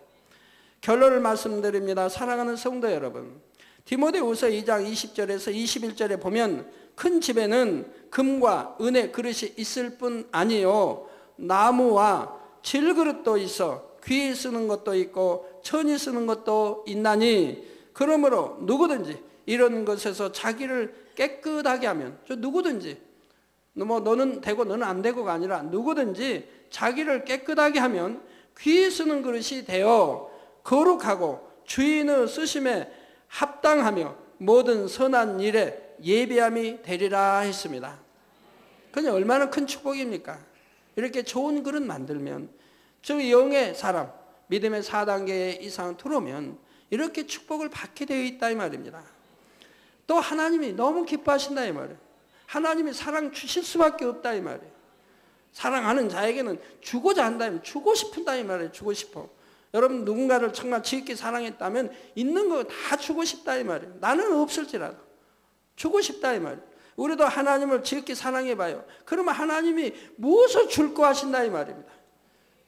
결론을 말씀드립니다. 사랑하는 성도 여러분, 디모데후서 2장 20절에서 21절에 보면 큰 집에는 금과 은의 그릇이 있을 뿐 아니요 나무와 질그릇도 있어 귀히 쓰는 것도 있고 천히 쓰는 것도 있나니, 그러므로 누구든지 이런 것에서 자기를 깨끗하게 하면, 누구든지 너는 되고 너는 안 되고가 아니라 누구든지 자기를 깨끗하게 하면 귀히 쓰는 그릇이 되어 거룩하고 주인의 쓰심에 합당하며 모든 선한 일에 예비함이 되리라 했습니다. 그게 얼마나 큰 축복입니까? 이렇게 좋은 그릇 만들면, 즉 영의 사람, 믿음의 4단계 이상 들어오면 이렇게 축복을 받게 되어 있다 이 말입니다. 또 하나님이 너무 기뻐하신다 이 말이에요. 하나님이 사랑 주실 수밖에 없다 이 말이에요. 사랑하는 자에게는 주고자 한다, 주고 싶은다 이 말이에요. 주고 싶어. 여러분 누군가를 정말 지극히 사랑했다면 있는 거 다 주고 싶다 이 말이에요. 나는 없을지라도 주고 싶다 이 말이에요. 우리도 하나님을 지극히 사랑해봐요. 그러면 하나님이 무엇을 줄 거 하신다 이 말입니다.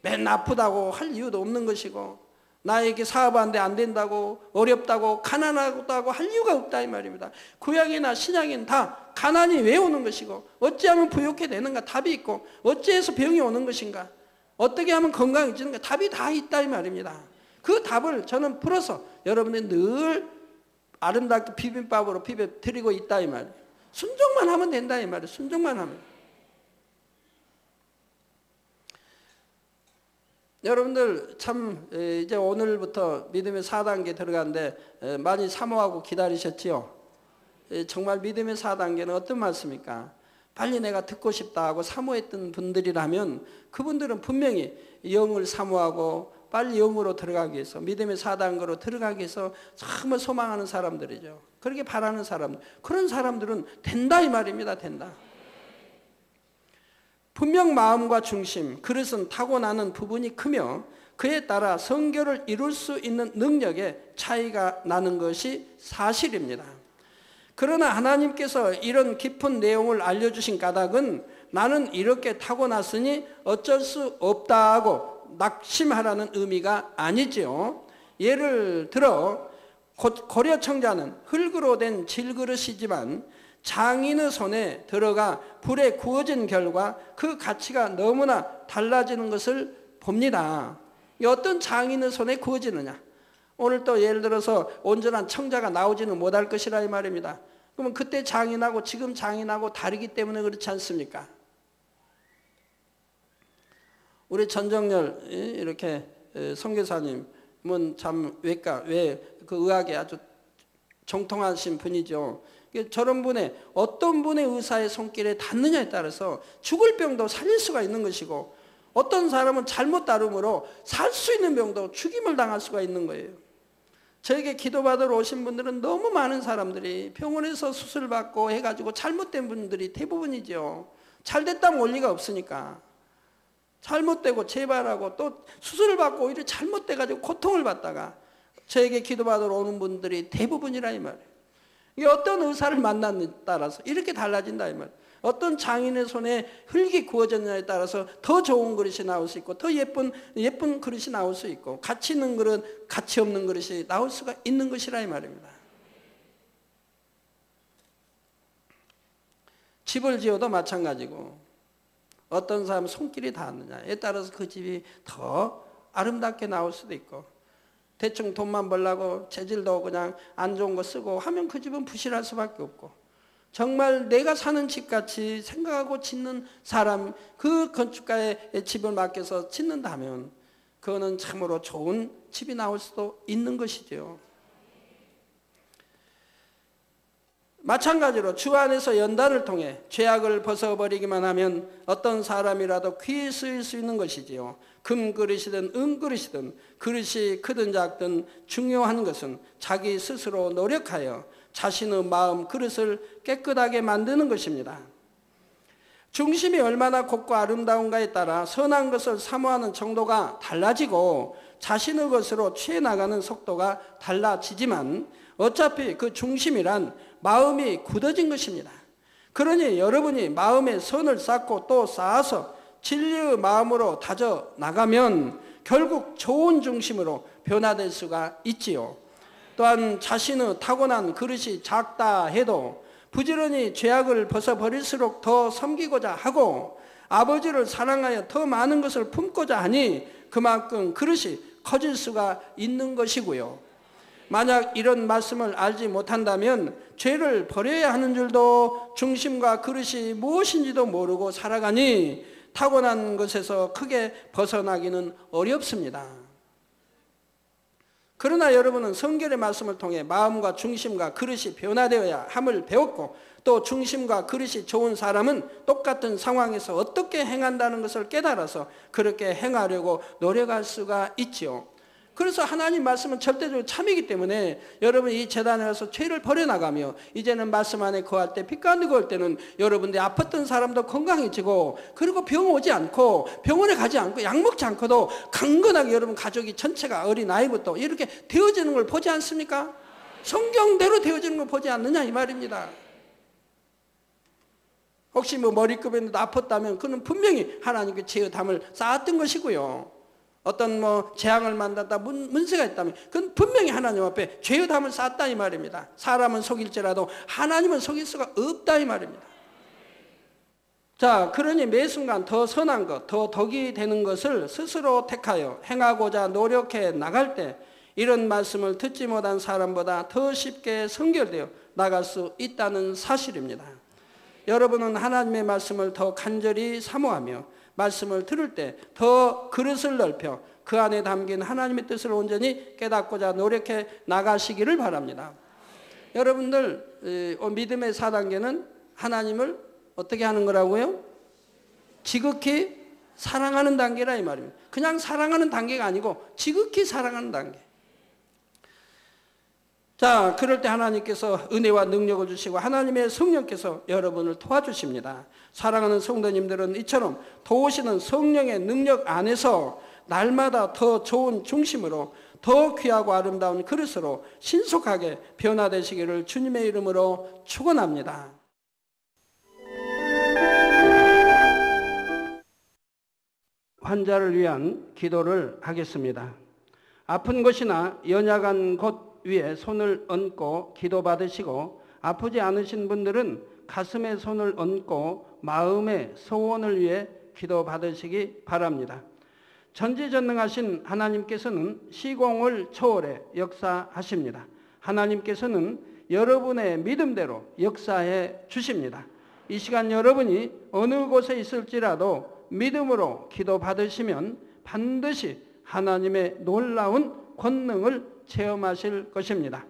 맨 아프다고 할 이유도 없는 것이고, 나에게 사업하는데 안 된다고, 어렵다고, 가난하다고 할 이유가 없다 이 말입니다. 구약이나 신약에는 다 가난이 왜 오는 것이고, 어찌하면 부욕해 되는가 답이 있고, 어찌해서 병이 오는 것인가, 어떻게 하면 건강해지는가 답이 다 있다 이 말입니다. 그 답을 저는 풀어서 여러분이 늘 아름답게 비빔밥으로 비벼 드리고 있다 이 말이에요. 순종만 하면 된다 이 말이에요. 순종만 하면. 여러분들 참 이제 오늘부터 믿음의 4단계 들어가는데 많이 사모하고 기다리셨지요? 정말 믿음의 4단계는 어떤 말씀입니까? 빨리 내가 듣고 싶다 하고 사모했던 분들이라면 그분들은 분명히 영을 사모하고 빨리 영으로 들어가기 위해서, 믿음의 4단계로 들어가기 위해서 정말 소망하는 사람들이죠. 그렇게 바라는 사람들, 그런 사람들은 된다 이 말입니다. 된다. 분명 마음과 중심, 그릇은 타고나는 부분이 크며 그에 따라 성결을 이룰 수 있는 능력에 차이가 나는 것이 사실입니다. 그러나 하나님께서 이런 깊은 내용을 알려주신 까닭은 나는 이렇게 타고났으니 어쩔 수 없다고 낙심하라는 의미가 아니지요. 예를 들어 고려 청자는 흙으로 된 질그릇이지만 장인의 손에 들어가 불에 구워진 결과 그 가치가 너무나 달라지는 것을 봅니다. 어떤 장인의 손에 구워지느냐? 오늘 또 예를 들어서 온전한 청자가 나오지는 못할 것이라 이 말입니다. 그러면 그때 장인하고 지금 장인하고 다르기 때문에 그렇지 않습니까? 우리 전정열 이렇게 선교사님은 참 그 의학에 아주 정통하신 분이죠. 저런 분의 어떤 분의 의사의 손길에 닿느냐에 따라서 죽을 병도 살릴 수가 있는 것이고, 어떤 사람은 잘못 다름으로 살 수 있는 병도 죽임을 당할 수가 있는 거예요. 저에게 기도받으러 오신 분들은 너무 많은 사람들이 병원에서 수술받고 해가지고 잘못된 분들이 대부분이죠. 잘됐다면 올 리가 없으니까. 잘못되고 재발하고 또 수술을 받고 오히려 잘못돼가지고 고통을 받다가 저에게 기도받으러 오는 분들이 대부분이라 이 말이에요. 이게 어떤 의사를 만났느냐에 따라서 이렇게 달라진다 이 말이에요. 어떤 장인의 손에 흙이 구워졌느냐에 따라서 더 좋은 그릇이 나올 수 있고, 더 예쁜 그릇이 나올 수 있고, 가치 있는 그릇, 가치 없는 그릇이 나올 수가 있는 것이라 이 말입니다. 집을 지어도 마찬가지고 어떤 사람 손길이 닿느냐에 따라서 그 집이 더 아름답게 나올 수도 있고 대충 돈만 벌려고 재질도 그냥 안 좋은 거 쓰고 하면 그 집은 부실할 수밖에 없고 정말 내가 사는 집같이 생각하고 짓는 사람 그 건축가의 집을 맡겨서 짓는다면 그거는 참으로 좋은 집이 나올 수도 있는 것이죠. 마찬가지로 주 안에서 연단을 통해 죄악을 벗어버리기만 하면 어떤 사람이라도 귀에 쓰일 수 있는 것이지요. 금그릇이든 은그릇이든 그릇이 크든 작든 중요한 것은 자기 스스로 노력하여 자신의 마음 그릇을 깨끗하게 만드는 것입니다. 중심이 얼마나 곱고 아름다운가에 따라 선한 것을 사모하는 정도가 달라지고 자신의 것으로 취해 나가는 속도가 달라지지만 어차피 그 중심이란 마음이 굳어진 것입니다. 그러니 여러분이 마음에 선을 쌓고 또 쌓아서 진리의 마음으로 다져 나가면 결국 좋은 중심으로 변화될 수가 있지요. 또한 자신의 타고난 그릇이 작다 해도 부지런히 죄악을 벗어버릴수록 더 섬기고자 하고 아버지를 사랑하여 더 많은 것을 품고자 하니 그만큼 그릇이 커질 수가 있는 것이고요. 만약 이런 말씀을 알지 못한다면 죄를 버려야 하는 줄도 중심과 그릇이 무엇인지도 모르고 살아가니 타고난 것에서 크게 벗어나기는 어렵습니다. 그러나 여러분은 성결의 말씀을 통해 마음과 중심과 그릇이 변화되어야 함을 배웠고 또 중심과 그릇이 좋은 사람은 똑같은 상황에서 어떻게 행한다는 것을 깨달아서 그렇게 행하려고 노력할 수가 있지요. 그래서 하나님 말씀은 절대적으로 참이기 때문에 여러분 이 제단에 와서 죄를 버려나가며 이제는 말씀 안에 거할 때 빛가운데 거할 때는 여러분들이 아팠던 사람도 건강해지고 그리고 병 오지 않고 병원에 가지 않고 약 먹지 않고도 강건하게 여러분 가족이 전체가 어린아이부터 이렇게 되어지는 걸 보지 않습니까? 성경대로 되어지는 걸 보지 않느냐 이 말입니다. 혹시 뭐 머리급에도 아팠다면 그는 분명히 하나님께 죄의 담을 쌓았던 것이고요. 어떤 뭐 재앙을 만났다 문제가 있다면 그건 분명히 하나님 앞에 죄의 담을 쌓았다 이 말입니다. 사람은 속일지라도 하나님은 속일 수가 없다 이 말입니다. 자, 그러니 매 순간 더 선한 것, 더 덕이 되는 것을 스스로 택하여 행하고자 노력해 나갈 때 이런 말씀을 듣지 못한 사람보다 더 쉽게 성결되어 나갈 수 있다는 사실입니다. 여러분은 하나님의 말씀을 더 간절히 사모하며 말씀을 들을 때 더 그릇을 넓혀 그 안에 담긴 하나님의 뜻을 온전히 깨닫고자 노력해 나가시기를 바랍니다. 여러분들 믿음의 4단계는 하나님을 어떻게 하는 거라고요? 지극히 사랑하는 단계라 이 말입니다. 그냥 사랑하는 단계가 아니고 지극히 사랑하는 단계. 자, 그럴 때 하나님께서 은혜와 능력을 주시고 하나님의 성령께서 여러분을 도와주십니다. 사랑하는 성도님들은 이처럼 도우시는 성령의 능력 안에서 날마다 더 좋은 중심으로 더 귀하고 아름다운 그릇으로 신속하게 변화되시기를 주님의 이름으로 축원합니다. 환자를 위한 기도를 하겠습니다. 아픈 곳이나 연약한 곳 위에 손을 얹고 기도받으시고 아프지 않으신 분들은 가슴에 손을 얹고 마음의 소원을 위해 기도받으시기 바랍니다. 전지전능하신 하나님께서는 시공을 초월해 역사하십니다. 하나님께서는 여러분의 믿음대로 역사해 주십니다. 이 시간 여러분이 어느 곳에 있을지라도 믿음으로 기도받으시면 반드시 하나님의 놀라운 권능을 체험하실 것입니다.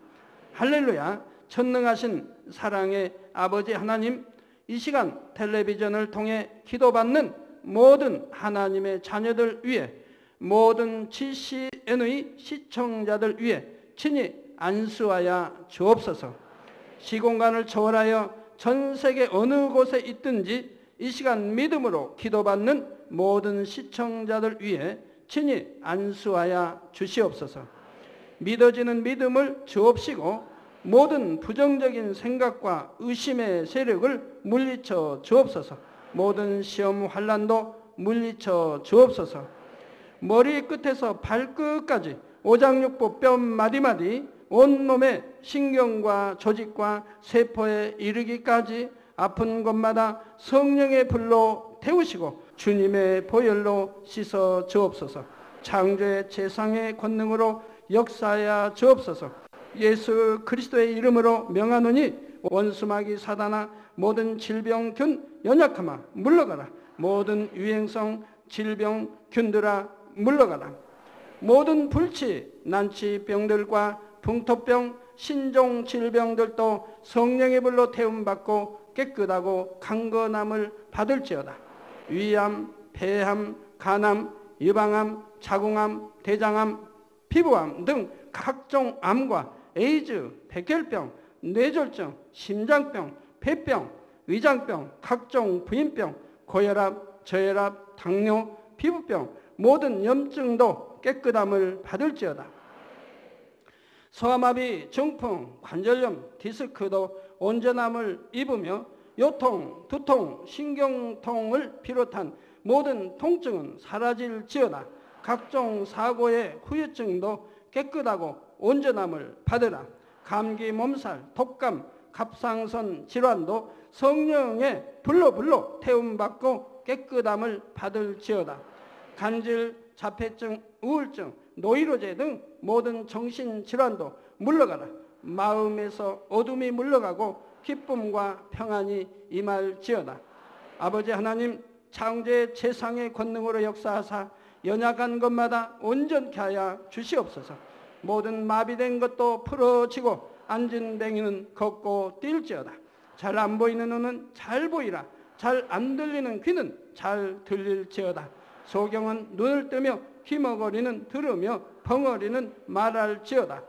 할렐루야. 전능하신 사랑의 아버지 하나님, 이 시간 텔레비전을 통해 기도받는 모든 하나님의 자녀들 위해, 모든 GCN의 시청자들 위해 친히 안수하여 주옵소서. 시공간을 초월하여 전 세계 어느 곳에 있든지 이 시간 믿음으로 기도받는 모든 시청자들 위해 친히 안수하여 주시옵소서. 믿어지는 믿음을 주옵시고 모든 부정적인 생각과 의심의 세력을 물리쳐 주옵소서. 모든 시험 환난도 물리쳐 주옵소서. 머리 끝에서 발끝까지 오장육부 뼈 마디마디 온몸의 신경과 조직과 세포에 이르기까지 아픈 곳마다 성령의 불로 태우시고 주님의 보혈로 씻어 주옵소서. 창조의 제상의 권능으로 역사하여 주옵소서. 예수 그리스도의 이름으로 명하노니 원수마귀 사단아, 모든 질병균 연약함아 물러가라. 모든 유행성 질병균들아 물러가라. 모든 불치 난치병들과 풍토병 신종 질병들도 성령의 불로 태움받고 깨끗하고 강건함을 받을지어다. 위암, 폐암, 간암, 유방암, 자궁암, 대장암, 피부암 등 각종 암과 에이즈, 백혈병, 뇌졸중, 심장병, 폐병, 위장병, 각종 부인병, 고혈압, 저혈압, 당뇨, 피부병, 모든 염증도 깨끗함을 받을지어다. 소아마비, 중풍, 관절염, 디스크도 온전함을 입으며 요통, 두통, 신경통을 비롯한 모든 통증은 사라질지어다. 각종 사고의 후유증도 깨끗하고 온전함을 받으라. 감기, 몸살, 독감, 갑상선 질환도 성령의 불로 태움받고 깨끗함을 받을지어다. 간질, 자폐증, 우울증, 노이로제 등 모든 정신질환도 물러가라. 마음에서 어둠이 물러가고 기쁨과 평안이 임할지어다. 아버지 하나님, 창조의 제상의 권능으로 역사하사 연약한 것마다 온전케 하여 주시옵소서. 모든 마비된 것도 풀어지고 앉은 뱅이는 걷고 뛸지어다. 잘 안 보이는 눈은 잘 보이라. 잘 안 들리는 귀는 잘 들릴지어다. 소경은 눈을 뜨며 귀머거리는 들으며 벙어리는 말할지어다.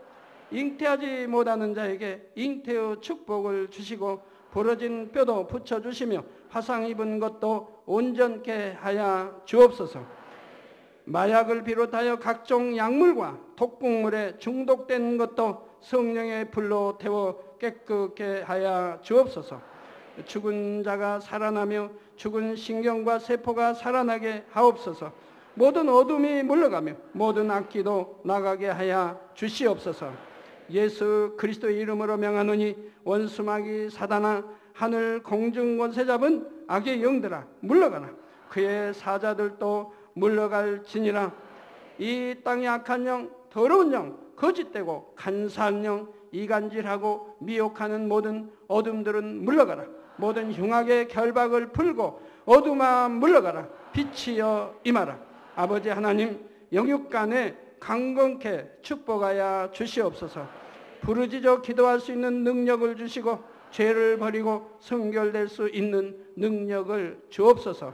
잉태하지 못하는 자에게 잉태의 축복을 주시고 부러진 뼈도 붙여주시며 화상 입은 것도 온전케 하여 주옵소서. 마약을 비롯하여 각종 약물과 독극물에 중독된 것도 성령의 불로 태워 깨끗게 하여 주옵소서. 죽은 자가 살아나며 죽은 신경과 세포가 살아나게 하옵소서. 모든 어둠이 물러가며 모든 악기도 나가게 하여 주시옵소서. 예수 그리스도의 이름으로 명하노니 원수마귀 사단아, 하늘 공중 권세 잡은 악의 영들아 물러가라. 그의 사자들도 물러갈지니라. 이 땅의 악한 영, 더러운 영, 거짓되고 간사한 영, 이간질하고 미혹하는 모든 어둠들은 물러가라. 모든 흉악의 결박을 풀고 어둠아 물러가라. 빛이여 임하라. 아버지 하나님, 영육간에 강건케 축복하여 주시옵소서. 부르짖어 기도할 수 있는 능력을 주시고 죄를 버리고 성결될 수 있는 능력을 주옵소서.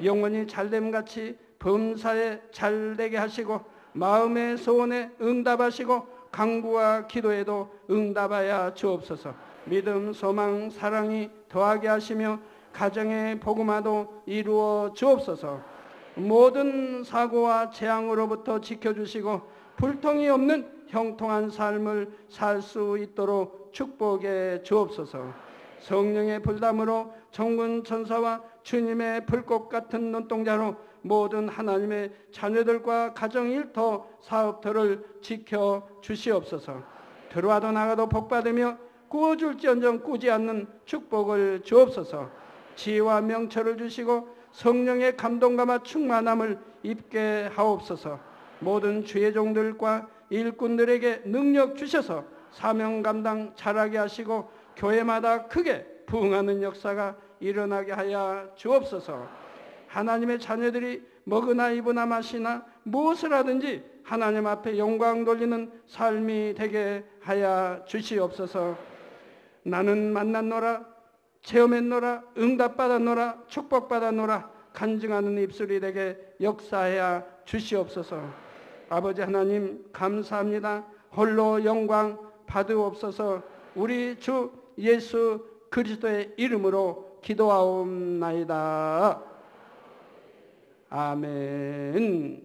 영원히 잘됨같이 범사에 잘되게 하시고 마음의 소원에 응답하시고 간구와 기도에도 응답하여 주옵소서. 믿음, 소망, 사랑이 더하게 하시며 가정의 복음화도 이루어 주옵소서. 모든 사고와 재앙으로부터 지켜주시고 불통이 없는 형통한 삶을 살 수 있도록 축복해 주옵소서. 성령의 불담으로 천군 천사와 주님의 불꽃 같은 눈동자로 모든 하나님의 자녀들과 가정 일터 사업터를 지켜 주시옵소서. 들어와도 나가도 복받으며 구워줄지언정 꾸지 않는 축복을 주옵소서. 지혜와 명철을 주시고 성령의 감동감화 충만함을 입게 하옵소서. 모든 주의 종들과 일꾼들에게 능력 주셔서 사명 감당 잘하게 하시고 교회마다 크게 부흥하는 역사가 일어나게 하여 주옵소서. 하나님의 자녀들이 먹으나 입으나 마시나 무엇을 하든지 하나님 앞에 영광 돌리는 삶이 되게 하여 주시옵소서. 나는 만났노라, 체험했노라, 응답받았노라, 축복받았노라 간증하는 입술이 되게 역사하여 주시옵소서. 아버지 하나님 감사합니다. 홀로 영광 받으옵소서. 우리 주 예수 그리스도의 이름으로 기도하옵나이다. 아멘.